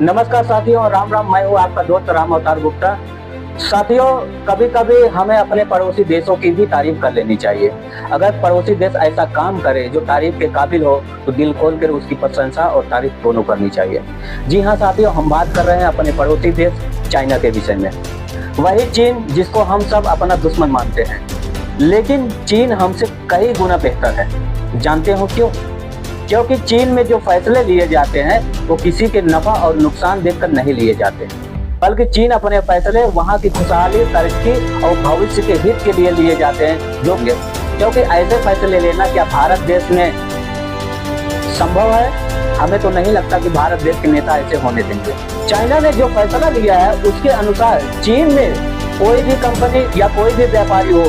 नमस्कार साथियों, राम राम। मैं हूँ आपका दोस्त राम अवतार गुप्ता। साथियों, कभी कभी हमें अपने पड़ोसी देशों की भी तारीफ कर लेनी चाहिए। अगर पड़ोसी देश ऐसा काम करे जो तारीफ के काबिल हो तो दिल खोल कर उसकी प्रशंसा और तारीफ दोनों करनी चाहिए। जी हाँ साथियों, हम बात कर रहे हैं अपने पड़ोसी देश चाइना के विषय में। वही चीन जिसको हम सब अपना दुश्मन मानते हैं, लेकिन चीन हमसे कई गुना बेहतर है। जानते हो क्यों? क्योंकि चीन में जो फैसले लिए जाते हैं वो किसी के नफा और नुकसान देखकर नहीं लिए जाते, बल्कि चीन अपने फैसले वहाँ की खुशहाली, तरक्की और भविष्य के हित के लिए लिए जाते हैं। क्योंकि ऐसे फैसले लेना क्या भारत देश में संभव है? हमें तो नहीं लगता कि भारत देश के नेता ऐसे होने देंगे। चाइना ने जो फैसला लिया है उसके अनुसार चीन में कोई भी कंपनी या कोई भी व्यापारी हो,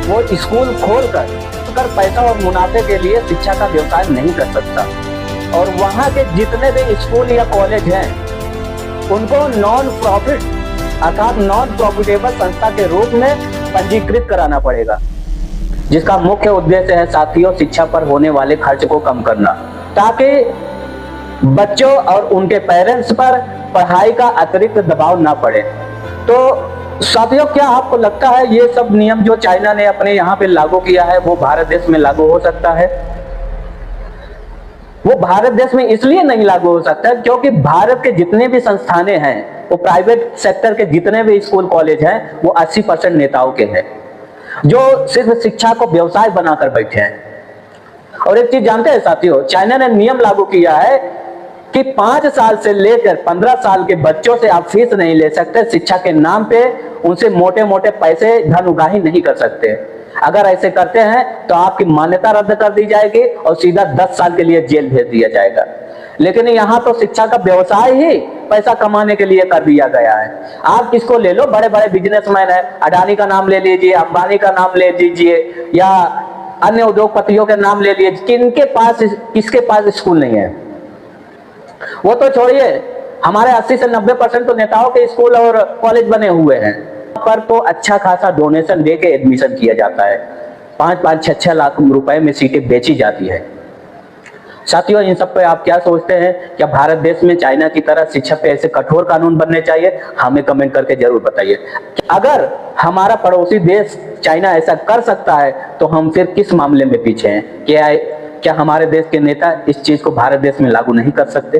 वो स्कूल खोलकर पैसा और मुनाफे के लिए शिक्षा का व्यवसाय नहीं कर सकता। और वहाँ के जितने भी स्कूल या कॉलेज हैं उनको नॉन प्रॉफिट अर्थात नॉन प्रॉफिटेबल संस्था के रूप में पंजीकृत कराना पड़ेगा, जिसका मुख्य उद्देश्य है साथियों शिक्षा पर होने वाले खर्च को कम करना, ताकि बच्चों और उनके पेरेंट्स पर पढ़ाई का अतिरिक्त दबाव ना पड़े। तो साथियों, क्या आपको लगता है ये सब नियम जो चाइना ने अपने यहाँ पे लागू किया है वो भारत देश में लागू हो सकता है? वो भारत देश में इसलिए नहीं लागू हो सकता क्योंकि भारत के जितने भी संस्थानें हैं, वो प्राइवेट सेक्टर के जितने भी स्कूल कॉलेज हैं, वो 80% नेताओं के हैं जो सिर्फ शिक्षा को व्यवसाय बनाकर बैठे हैं। और एक चीज जानते हैं साथियों, चाइना ने नियम लागू किया है कि 5 साल से लेकर 15 साल के बच्चों से आप फीस नहीं ले सकते। शिक्षा के नाम पे उनसे मोटे मोटे पैसे धन उगाही नहीं कर सकते। अगर ऐसे करते हैं तो आपकी मान्यता रद्द कर दी जाएगी और सीधा 10 साल के लिए जेल भेज दिया जाएगा। लेकिन यहाँ तो शिक्षा का व्यवसाय ही पैसा कमाने के लिए कर दिया गया है। आप किसको ले लो, बड़े बड़े बिजनेसमैन है, अडानी का नाम ले लीजिए, अंबानी का नाम ले लीजिए, या अन्य उद्योगपतियों के नाम ले लीजिए, किसके पास स्कूल नहीं है? वो तो छोड़िए, हमारे 80 से 90% तो नेताओं के स्कूल और कॉलेज बने हुए हैं। पर तो अच्छा खासा डोनेशन दे के एडमिशन किया जाता है। 5-5, 6-6 लाख रुपए में सीटें बेची जाती है। साथियों, इन सब पे आप क्या सोचते हैं? क्या भारत देश में चाइना की तरह शिक्षा पे ऐसे कठोर कानून बनने चाहिए? हमें कमेंट करके जरूर बताइए। अगर हमारा पड़ोसी देश चाइना ऐसा कर सकता है तो हम फिर किस मामले में पीछे हैं? क्या हमारे देश के नेता इस चीज को भारत देश में लागू नहीं कर सकते?